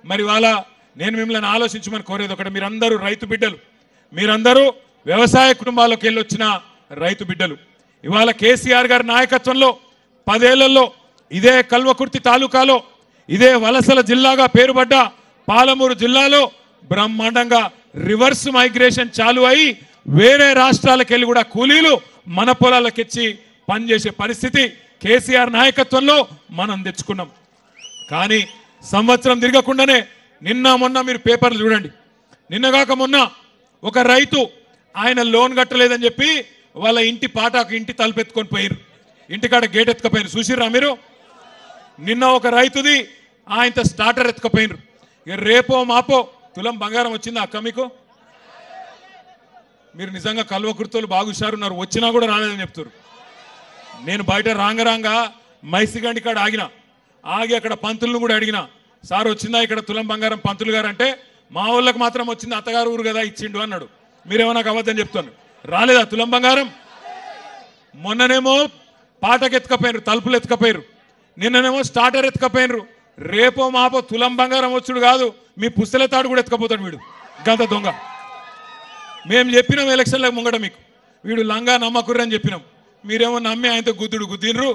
మరి వాళ్ళ నేను మిమ్మల్ని ఆలోచించమని కోరేది ఒకటి, మీరందరూ రైతు బిడ్డలు, మీరందరూ వ్యవసాయ కుటుంబాల్లోకి వెళ్ళి వచ్చిన రైతు బిడ్డలు. ఇవాళ కేసీఆర్ గారి నాయకత్వంలో 10 ఏళ్లలో ఇదే కల్వకుర్తి తాలూకాలో ఇదే వలసల జిల్లాగా పేరుపడ్డ పాలమూరు జిల్లాలో బ్రహ్మాండంగా రివర్స్ మైగ్రేషన్ చాలు అయి వేరే రాష్ట్రాలకు వెళ్ళి కూడా కూలీలు మన పొలాలకెచ్చి పనిచేసే పరిస్థితి కేసీఆర్ నాయకత్వంలో మనం తెచ్చుకున్నాం. కానీ సంవత్సరం తిరగకుండానే నిన్న మొన్న మీరు పేపర్లు చూడండి, నిన్నగాక మొన్న ఒక రైతు ఆయన లోన్ కట్టలేదని చెప్పి వాళ్ళ ఇంటి పాటాకు ఇంటి తలుపెత్తుకొని పోయారు, ఇంటికాడ గేట్ ఎత్తుకపోయారు. చూసిర్రా మీరు? నిన్న ఒక రైతుది ఆయనతో స్టార్టర్ ఎత్తుకపోయినారు. ఇక రేపో మాపో తులం బంగారం వచ్చిందా అక్క మీకు? మీరు నిజంగా కల్వకుర్తోలు బాగా హుషారున్నారు, వచ్చినా కూడా రాలేదని చెప్తారు. నేను బయట రాంగరాంగా మైసిగండి కాడ ఆగి అక్కడ పంతులను కూడా అడిగిన, సార్ వచ్చిందా ఇక్కడ తులం బంగారం పంతులు గారు అంటే, మా వాళ్ళకి మాత్రం వచ్చింది, అత్తగారు ఊరు కదా ఇచ్చిండు అన్నాడు. మీరేమో నాకు అబద్ధం చెప్తాను, రాలేదా తులం బంగారం? మొన్ననేమో పాటకెత్తుకపోయినారు, తలుపులు ఎత్తుకపోయారు, నిన్ననేమో స్టార్టర్ ఎత్తుకపోయినారు. రేపో మాపో తులం బంగారం వచ్చుడు కాదు, మీ పుస్తల తాడు కూడా ఎత్తుకపోతాడు వీడు, గంత దొంగ. మేము చెప్పినాం ఎలక్షన్లకు ముంగట మీకు, వీడు లంగా నమ్మకుర్రు అని చెప్పినాం. మీరేమో నమ్మి ఆయనతో గుద్దినరు.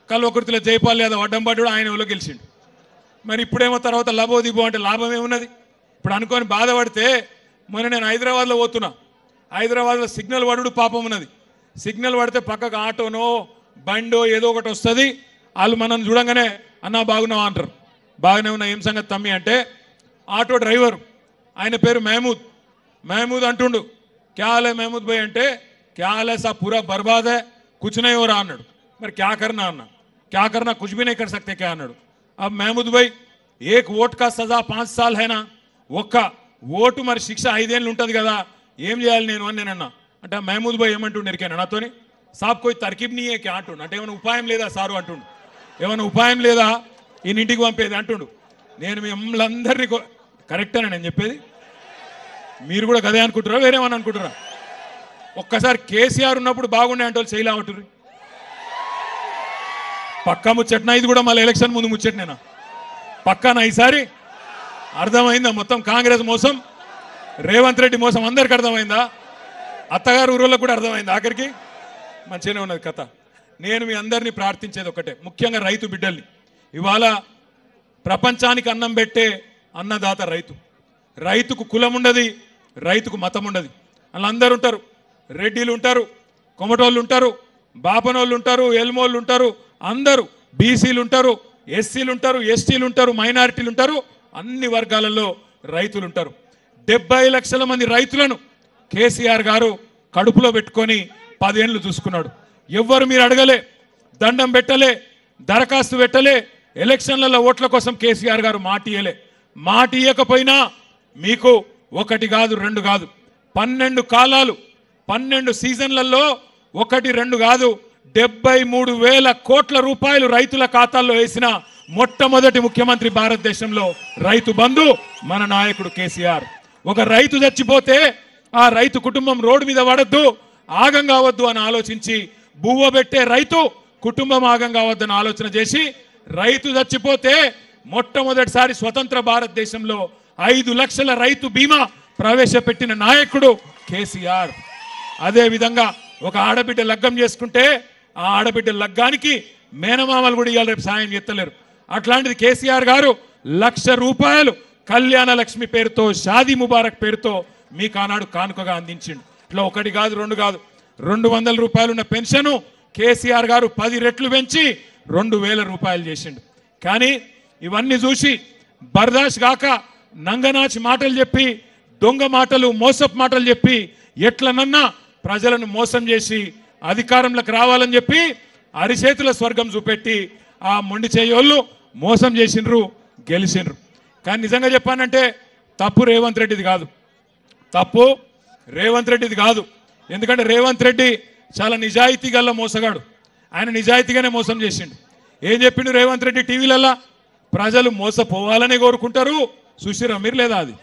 కల్వకుర్తిలో జైపాల్ యాదవ్ అడ్డం పడ్డాడు, ఆయన ఎవరో గెలిచిండు. మరి ఇప్పుడేమో తర్వాత లబో దిబో అంటే లాభం ఏమున్నది? ఇప్పుడు అనుకొని బాధపడితే, మొన్న నేను హైదరాబాద్లో పోతున్నా, హైదరాబాద్లో సిగ్నల్ పడుడు పాపం ఉన్నది. సిగ్నల్ పడితే పక్కకు ఆటోనో బండో ఏదో ఒకటి వస్తుంది, వాళ్ళు మనం చూడంగానే అన్నా బాగున్నావా అంటారు. బాగానే ఉన్నా, ఏం సంగతి తమ్మి అంటే, ఆటో డ్రైవర్ ఆయన పేరు महमूद अंटुंडु क्या हाल है महमूद भाई अंटे क्या हाल है साहब पूरा बर्बाद है कुछ नहीं हो रहा अन्नाडु మరి क्या करना कुछ भी नहीं कर सकते क्या अन्नाडु. अब महमूद भाई एक वोट का सजा 5 साल है ना, ఒక్క ఓటు మరి శిక్ష 5 ఏళ్ళు ఉంటుంది కదా, ఏం చేయాలి నేను అని నేను అన్నా. అంటే మహమూద్ భాయ్ ఏమంటుండు ఎరికాను నాతోని, సాబ్ కోయి తర్కీబ్ నీ ఏ క్యా అంటుండు. అంటే ఏమైనా ఉపాయం లేదా సారు అంటుండు, ఏమైనా ఉపాయం లేదా ఈయన ఇంటికి పంపేది అంటుండు. నేను మిమ్మల్ని అందరినీ కరెక్టేనా నేను చెప్పేది? మీరు కూడా గదే అనుకుంటారా వేరేమని అనుకుంటారా? ఒక్కసారి కేసీఆర్ ఉన్నప్పుడు బాగుండే అంటే వాళ్ళు చేయలే అంటారు. పక్కా ముచ్చట్నా ఇది కూడా, మళ్ళీ ఎలక్షన్ ముందు ముచ్చట్నేనా? పక్కానా ఈసారి? అర్థమైందా మొత్తం కాంగ్రెస్ మోసం, రేవంత్ రెడ్డి మోసం అందరికి అర్థమైందా? అత్తగారు ఊరోళ్ళకు కూడా అర్థమైందా? ఆఖరికి మంచిగానే ఉన్నది కథ. నేను మీ అందరినీ ప్రార్థించేది ఒకటే, ముఖ్యంగా రైతు బిడ్డల్ని. ఇవాళ ప్రపంచానికి అన్నం పెట్టే అన్నదాత రైతు. రైతుకు కులం ఉండదు, రైతుకు మతం ఉండదు. వాళ్ళందరూ ఉంటారు, రెడ్డిలు ఉంటారు, కొమటోళ్ళు ఉంటారు, బాపనోళ్ళు ఉంటారు, ఎల్మోళ్ళు ఉంటారు, అందరూ బీసీలు ఉంటారు, ఎస్సీలు ఉంటారు, ఎస్టీలు ఉంటారు, మైనారిటీలు ఉంటారు, అన్ని వర్గాలలో రైతులు ఉంటారు. 70 లక్షల మంది రైతులను కేసీఆర్ గారు కడుపులో పెట్టుకొని 10 ఏళ్ళు చూసుకున్నాడు. ఎవ్వరు మీరు అడగలే, దండం పెట్టలే, దరఖాస్తు పెట్టలే, ఎలక్షన్లలో ఓట్ల కోసం కేసీఆర్ గారు మాట ఇయ్యలే. మాట ఇయ్యకపోయినా మీకు 1 కాదు 2 కాదు 12 కాలాలు 12 సీజన్లలో 1 2 కాదు 73,000 కోట్ల రూపాయలు రైతుల ఖాతాల్లో వేసిన మొట్టమొదటి ముఖ్యమంత్రి భారతదేశంలో రైతు బంధు మన నాయకుడు కేసీఆర్. ఒక రైతు చచ్చిపోతే ఆ రైతు కుటుంబం రోడ్డు మీద పడద్దు, ఆగం కావద్దు అని ఆలోచించి, బువ్వ పెట్టే రైతు కుటుంబం ఆగం కావద్దని ఆలోచన చేసి, రైతు చచ్చిపోతే మొట్టమొదటిసారి స్వతంత్ర భారతదేశంలో 5 లక్షల రైతు బీమా ప్రవేశపెట్టిన నాయకుడు కేసీఆర్. అదే విధంగా ఒక ఆడబిడ్డ లగ్గం చేసుకుంటే ఆ ఆడబిడ్డ లగ్గానికి మేనమామలు కూడా ఇవాళ రేపు సాయం చేస్తలేరు. అట్లాంటిది కేసీఆర్ గారు 1,00,000 రూపాయలు కళ్యాణ లక్ష్మి పేరుతో, షాదీ ముబారక్ పేరుతో మీకు ఆనాడు కానుకగా అందించిండు. ఇట్లా 1 కాదు 2 కాదు 200 రూపాయలు ఉన్న పెన్షను కేసీఆర్ గారు 10 రెట్లు పెంచి 2,000 రూపాయలు చేసిండు. కానీ ఇవన్నీ చూసి బర్దాష్ గాక నంగనాచి మాటలు చెప్పి, దొంగ మాటలు, మోసపు మాటలు చెప్పి, ఎట్లనన్నా ప్రజలను మోసం చేసి అధికారంలోకి రావాలని చెప్పి అరిచేతుల స్వర్గం చూపెట్టి ఆ మొండి చేయోళ్ళు మోసం చేసిండ్రు, గెలిచిండ్రు. కానీ నిజంగా చెప్పానంటే తప్పు రేవంత్ రెడ్డిది కాదు, తప్పు రేవంత్ రెడ్డిది కాదు. ఎందుకంటే రేవంత్ రెడ్డి చాలా నిజాయితీ గల్ల మోసగాడు. ఆయన నిజాయితీగానే మోసం చేసిండు. ఏం చెప్పిండు రేవంత్ రెడ్డి టీవీలల్లా? ప్రజలు మోసపోవాలనే కోరుకుంటారు, చూసిరా మీరు లేదా? అది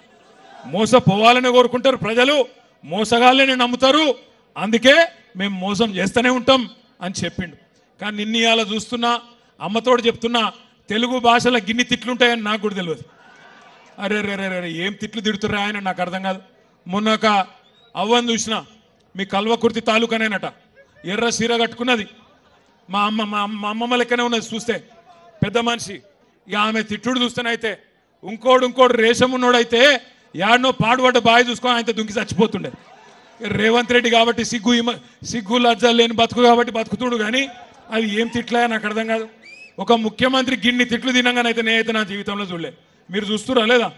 మోసపోవాలనే కోరుకుంటారు ప్రజలు, మోసగాళ్ళని నమ్ముతారు, అందుకే మేము మోసం చేస్తూనే ఉంటాం అని చెప్పిండు. కానీ నిన్న ఇవాళ చూస్తున్నా, అమ్మతోడు చెప్తున్నా, తెలుగు భాషలో గిన్ని తిట్లుంటాయని నాకు కూడా తెలియదు. అరే రే రే రే ఏం తిట్లు తిడుతుర్రా ఆయన నాకు అర్థం కాదు. మొన్న ఒక అవ్వని చూసిన, మీ కల్వకుర్తి తాలూకానేనట, ఎర్ర సీర కట్టుకున్నది, మా అమ్మమ్మ లెక్కనే ఉన్నది చూస్తే, పెద్ద మనిషి. ఇక ఆమె తిట్టుడు చూస్తేనైతే ఇంకోడు రేషం ఉన్నోడైతే యాడనో పాడుపడ్డ బావి చూసుకొని ఆయన దుంకి చచ్చిపోతుండే. రేవంత్ రెడ్డి కాబట్టి సిగ్గు లజ్జ లేని బతుకు కాబట్టి బతుకుతుడు, కానీ అది ఏం తిట్లా నాకు అర్థం కాదు. ఒక ముఖ్యమంత్రి గిన్ని తిట్లు తినంగానైతే నేనైతే నా జీవితంలో చూడలే. మీరు చూస్తురా లేదా?